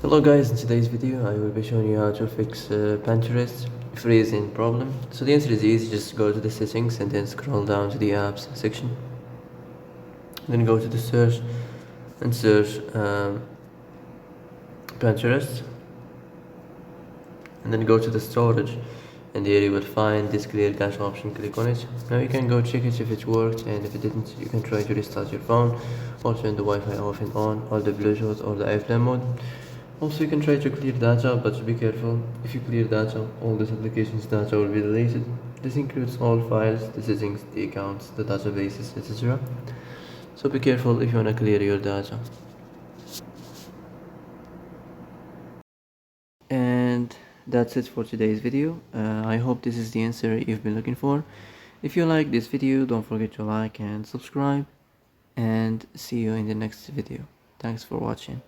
Hello guys, in today's video I will be showing you how to fix Pinterest freezing problem. So the answer is easy, just go to the settings and then scroll down to the apps section. Then go to the search and search Pinterest. And then go to the storage, and here you will find this clear cache option. Click on it. Now you can go check it if it worked, and if it didn't you can try to restart your phone or turn the Wi-Fi off and on, or the Bluetooth or the airplane mode. Also you can try to clear data, but be careful. If you clear data, all this application's data will be deleted. This includes all files, the settings, the accounts, the databases, etc. So be careful if you want to clear your data. And that's it for today's video. I hope this is the answer you've been looking for. If you like this video, don't forget to like and subscribe, and see you in the next video. Thanks for watching.